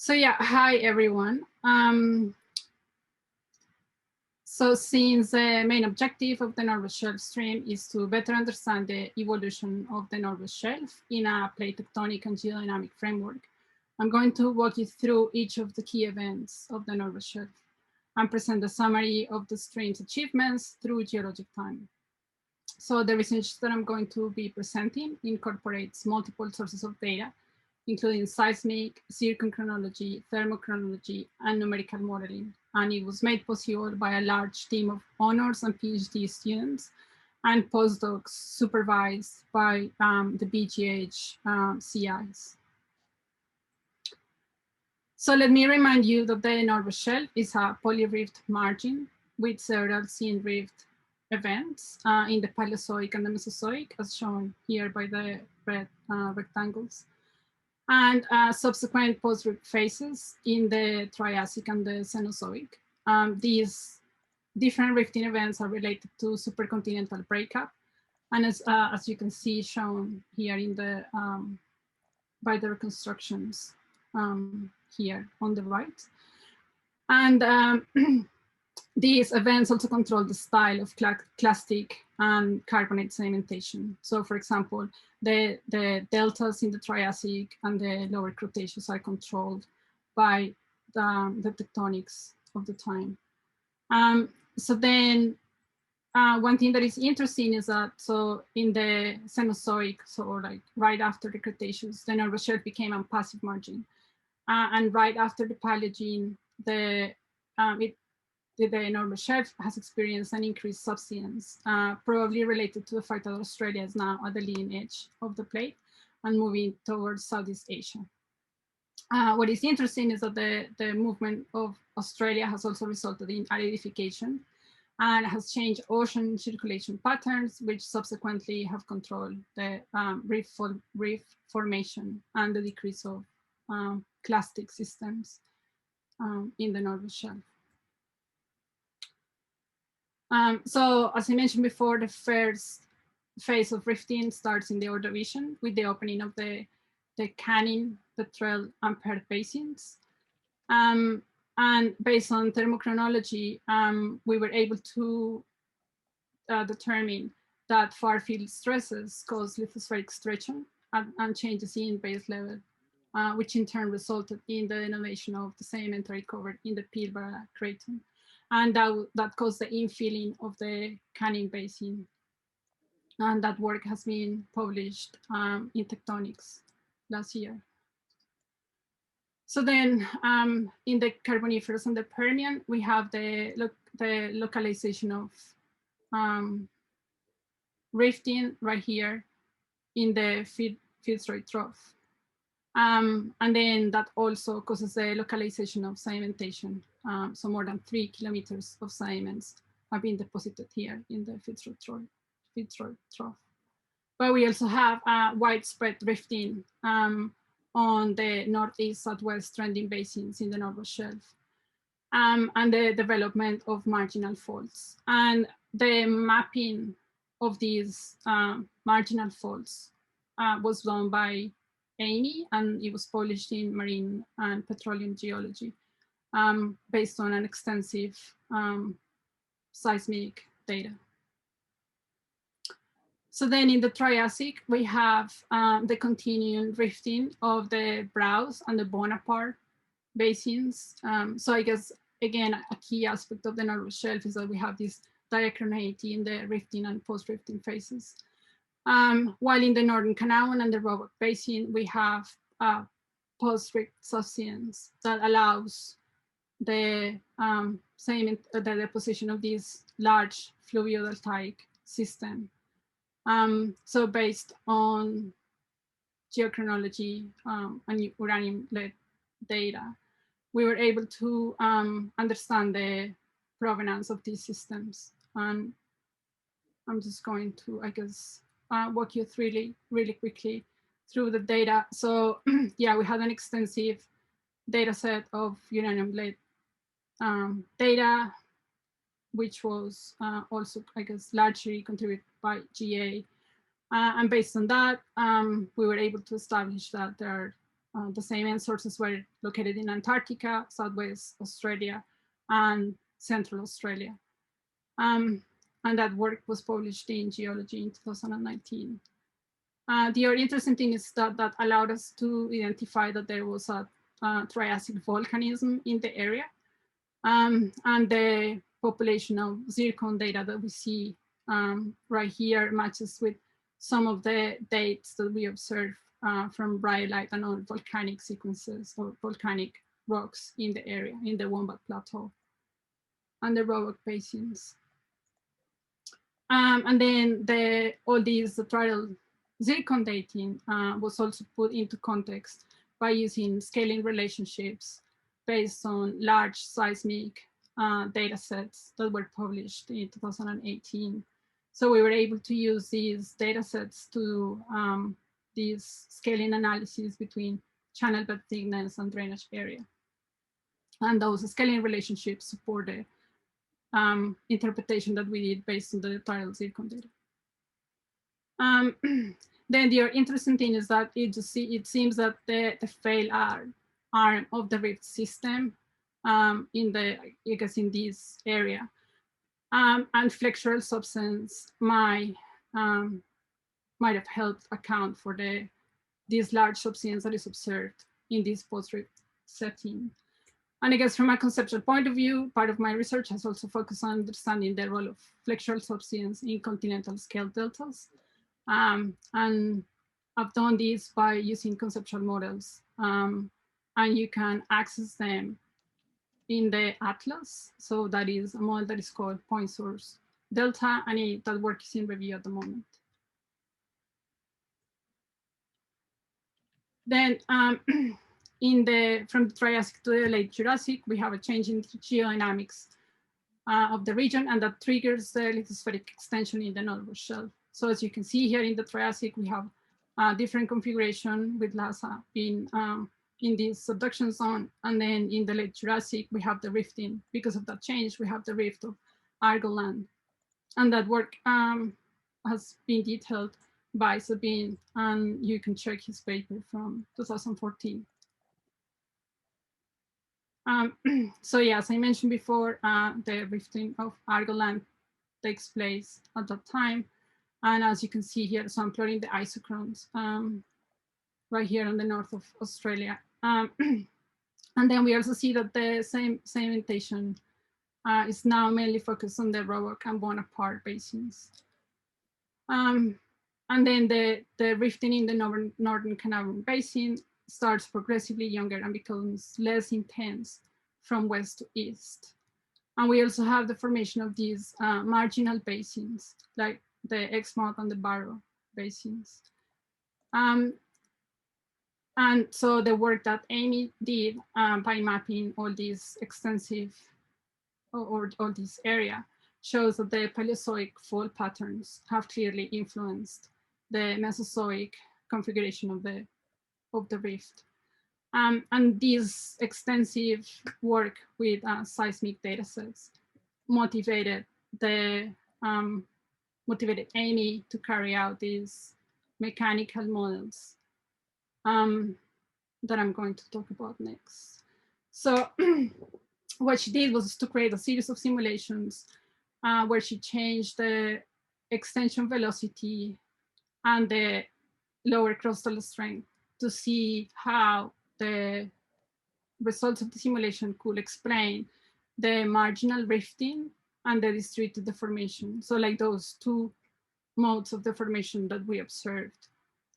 So yeah, hi everyone. So since the main objective of the Northwest Shelf stream is to better understand the evolution of the Northwest Shelf in a plate-tectonic and geodynamic framework, I'm going to walk you through each of the key events of the Northwest Shelf and present a summary of the stream's achievements through geologic time. So the research that I'm going to be presenting incorporates multiple sources of data, including seismic, circumchronology, thermochronology, and numerical modeling. And it was made possible by a large team of honors and PhD students and postdocs supervised by the BGH CIs. So let me remind you that the Northwest Shelf is a polyrift margin with several scene rift events in the Paleozoic and the Mesozoic, as shown here by the red rectangles, and subsequent post-rift phases in the Triassic and the Cenozoic. These different rifting events are related to supercontinental breakup, and as you can see shown here in the by the reconstructions here on the right. And these events also control the style of clastic and carbonate sedimentation. So for example, the deltas in the Triassic and the lower Cretaceous are controlled by the tectonics of the time. So then one thing that is interesting is that, so in the Cenozoic, so like right after the Cretaceous, the Northwest Shelf became a passive margin. And right after the Paleogene, the Northwest Shelf has experienced an increased subsidence, probably related to the fact that Australia is now at the leading edge of the plate and moving towards Southeast Asia. What is interesting is that the movement of Australia has also resulted in aridification and has changed ocean circulation patterns, which subsequently have controlled the reef formation and the decrease of clastic systems in the Northwest Shelf. So as I mentioned before, the first phase of rifting starts in the Ordovician with the opening of the Campanian, Petrel, and Perth basins. And based on thermochronology, we were able to determine that far field stresses cause lithospheric stretching and changes in base level, which in turn resulted in the innovation of the sedimentary cover in the Pilbara Craton. And that caused the infilling of the Campanian Basin. And that work has been published in Tectonics last year. So then in the Carboniferous and the Permian, we have the localization of rifting right here in the Fitzroy Trough. And then that also causes the localization of sedimentation. So more than 3 kilometers of sediments have been deposited here in the Fitzroy Trough. But we also have widespread rifting on the northeast, southwest trending basins in the Northwest Shelf, and the development of marginal faults. And the mapping of these marginal faults was done by Amy, and it was published in Marine and Petroleum Geology based on an extensive seismic data. So then in the Triassic, we have the continuing rifting of the Browse and the Bonaparte basins. So I guess, again, a key aspect of the Northwest Shelf is that we have this diachronicity in the rifting and post-rifting phases. While in the Northern Carnarvon and the Roebuck Basin, we have post-rift subsidence that allows the deposition of this large fluvio-deltaic system. So based on geochronology and uranium-led data, we were able to understand the provenance of these systems. And I'm just going to, I guess, walk you through really quickly through the data. So yeah, we had an extensive data set of uranium-led data, which was also, I guess, largely contributed by GA. And based on that, we were able to establish that there are The same end sources were located in Antarctica, Southwest Australia, and Central Australia. And that work was published in Geology in 2019. The other interesting thing is that allowed us to identify that there was a Triassic volcanism in the area. And the population of zircon data that we see right here matches with some of the dates that we observe from rhyolite and other volcanic sequences or volcanic rocks in the area, in the Wombat Plateau and the Roebuck basins. And then all these trial zircon dating was also put into context by using scaling relationships based on large seismic data sets that were published in 2018. So we were able to use these data sets to these scaling analysis between channel bed thickness and drainage area. And those scaling relationships support the interpretation that we did based on the trial zircon data. Then the interesting thing is that it seems that the failed arm of the rift system in this area and flexural subsidence might have helped account for this large subsidence that is observed in this post-rift setting. And I guess from a conceptual point of view, part of my research has also focused on understanding the role of flexural subsidence in continental scale deltas. And I've done this by using conceptual models. And you can access them in the atlas. So that is a model that is called point source delta, and that work is in review at the moment. Then from the Triassic to the late Jurassic, we have a change in geodynamics of the region, and that triggers the lithospheric extension in the Northern Shelf. So as you can see here in the Triassic, we have a different configuration with Lhasa being in this subduction zone. And then in the late Jurassic, we have the rifting. Because of that change, we have the rift of Argoland. And that work has been detailed by Sabine, and you can check his paper from 2014. So yeah, as I mentioned before, the rifting of Argoland takes place at that time. And as you can see here, so I'm plotting the isochrones right here on the north of Australia. And then we also see that the sedimentation is now mainly focused on the Roebuck and Bonaparte basins. And then the rifting in the Northern Carnarvon Basin starts progressively younger and becomes less intense from west to east. And we also have the formation of these marginal basins, like the Exmouth and the Barrow basins. And so the work that Amy did by mapping all these extensive, or all this area, shows that the Paleozoic fault patterns have clearly influenced the Mesozoic configuration of the rift. And this extensive work with seismic data sets motivated Amy to carry out these mechanical models that I'm going to talk about next. So what she did was to create a series of simulations where she changed the extension velocity and the lower crustal strength to see how the results of the simulation could explain the marginal rifting and the distributed deformation. So like those two modes of deformation that we observed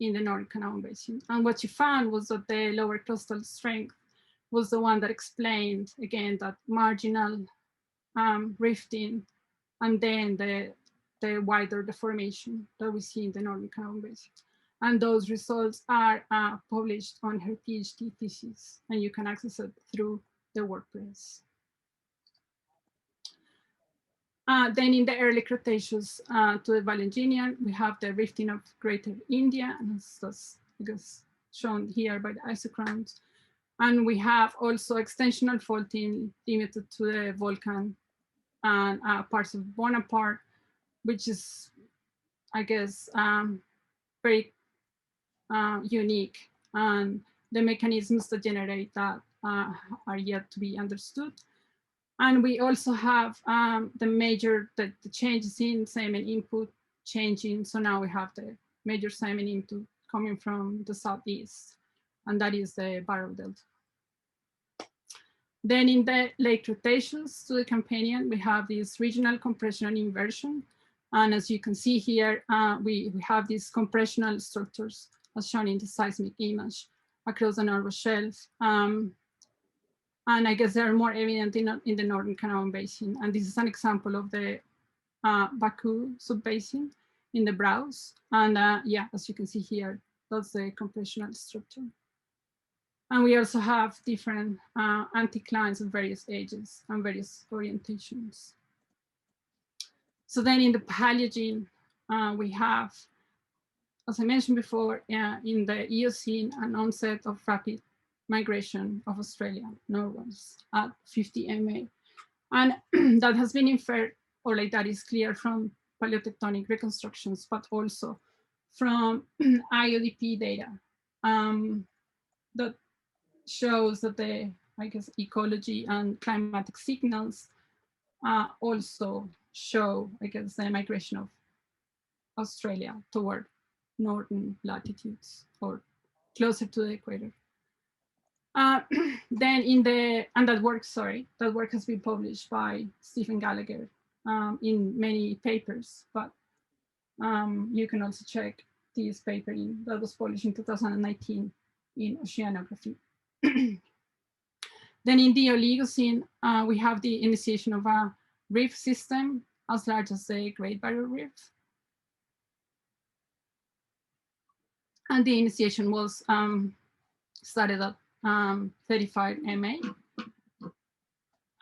in the Northern Carnarvon Basin. And what she found was that the lower crustal strength was the one that explained, again, that marginal rifting, and then the wider deformation that we see in the Northern Carnarvon Basin. And those results are published on her PhD thesis, and you can access it through the WordPress. Then in the early Cretaceous to the Valanginian, we have the rifting of Greater India, and that's shown here by the isochrones. And we have also extensional faulting limited to the volcan and parts of Bonaparte, which is, I guess, very unique. And the mechanisms that generate that are yet to be understood. And we also have the changes in sediment input changing. So now we have the major sediment input coming from the southeast, and that is the Barrow Delta. Then in the late Cretaceous to the Campanian, we have this regional compression and inversion. And as you can see here, we have these compressional structures as shown in the seismic image across the Northern Shelf. And I guess they are more evident in the Northern Carnarvon Basin. And this is an example of the Baku subbasin in the Browse. And yeah, as you can see here, that's the compressional structure. And we also have different anticlines of various ages and various orientations. So then in the Paleogene, we have, as I mentioned before, in the Eocene, an onset of rapid migration of Australian northwards at 50 MA. And that has been inferred, or like that is clear from paleotectonic reconstructions, but also from IODP data that shows that the, I guess, ecology and climatic signals also show, I guess, the migration of Australia toward northern latitudes or closer to the equator. Then in the, and that work has been published by Stephen Gallagher in many papers, but you can also check this paper that was published in 2019 in Oceanography. Then in the Oligocene, we have the initiation of a reef system as large as the Great Barrier Reef. And the initiation was started at 35 MA.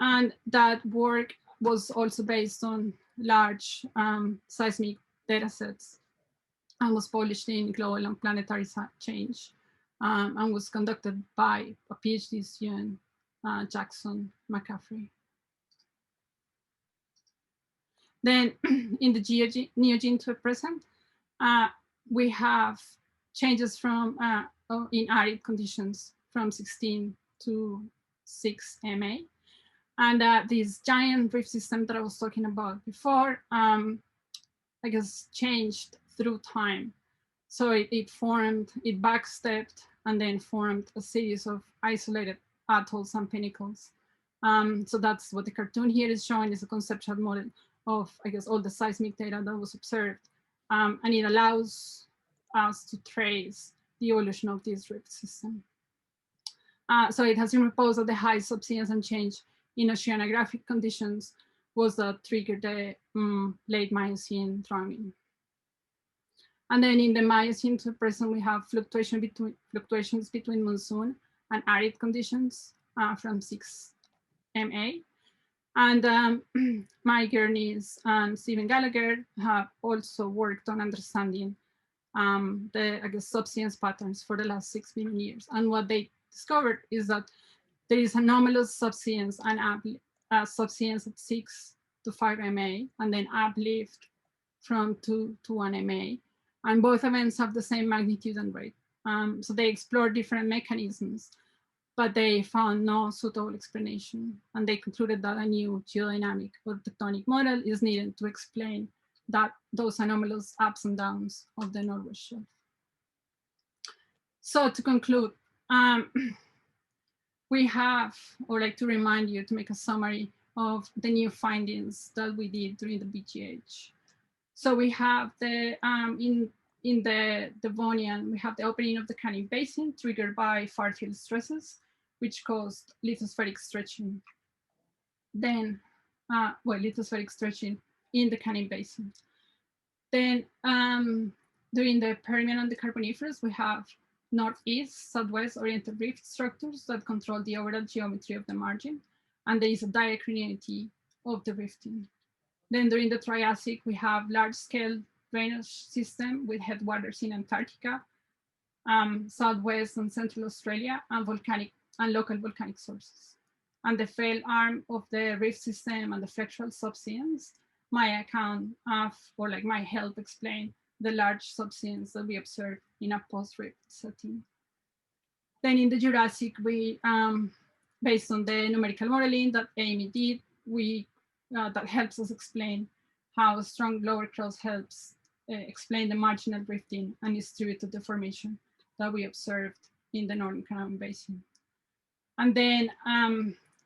And that work was also based on large seismic data sets and was published in Global and Planetary Change and was conducted by a PhD student, Jackson McCaffrey. Then in the Neogene to present, we have changes from in arid conditions from 16 to 6 MA. And this giant reef system that I was talking about before, I guess, changed through time. So it formed, it backstepped, and then formed a series of isolated atolls and pinnacles. So that's what the cartoon here is showing, is a conceptual model of, I guess, all the seismic data that was observed. And it allows us to trace the evolution of this reef system. So it has been proposed that the high subsidence and change in oceanographic conditions was that triggered the late Miocene drowning. And then in the Miocene to present, we have fluctuations between monsoon and arid conditions from 6 MA. And Mike Gurney's and Stephen Gallagher have also worked on understanding the, I guess, subsidence patterns for the last 6 million years. And what they discovered is that there is anomalous subsidence and subsidence at 6 to 5 MA, and then uplift from 2 to 1 MA. And both events have the same magnitude and rate. So they explored different mechanisms, but they found no suitable explanation. And they concluded that a new geodynamic or tectonic model is needed to explain those anomalous ups and downs of the Northwest Shelf. So to conclude, we have, or like to remind you, to make a summary of the new findings that we did during the BGH. So we have the, in the Devonian, we have the opening of the Campanian Basin triggered by far field stresses, which caused lithospheric stretching. Then, lithospheric stretching in the Campanian Basin. Then during the Permian and the Carboniferous, we have northeast, southwest oriented rift structures that control the overall geometry of the margin. And there is a diacriticity of the rifting. Then during the Triassic, we have large-scale drainage system with headwaters in Antarctica, southwest and central Australia, and local volcanic sources. And the failed arm of the rift system and the flexural subsidence might account of, or like might help explain the large subsidence that we observe in a post-rift setting. Then in the Jurassic, we, based on the numerical modeling that Amy did, that helps us explain how strong lower crust helps explain the marginal drifting and distributed deformation that we observed in the Northern Carnarvon Basin. And then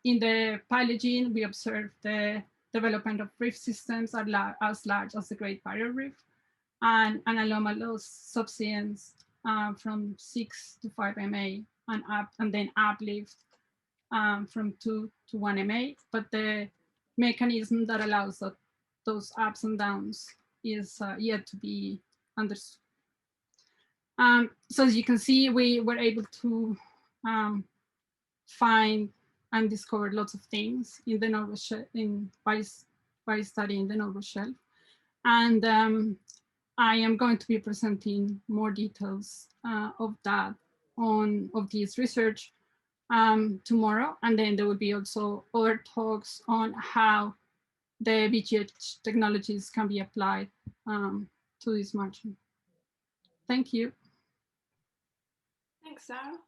in the Paleogene, we observed the development of rift systems as large as the Great Barrier Reef and an anomalous subsidence from 6 to 5 MA and then uplift from 2 to 1 MA. But the mechanism that allows those ups and downs is yet to be understood. So as you can see, we were able to find and discover lots of things in the Northern Shelf by studying the Northern Shelf. And I am going to be presenting more details of this research tomorrow. And then there will be also other talks on how the VGH technologies can be applied to this margin. Thank you. Thanks, Sara.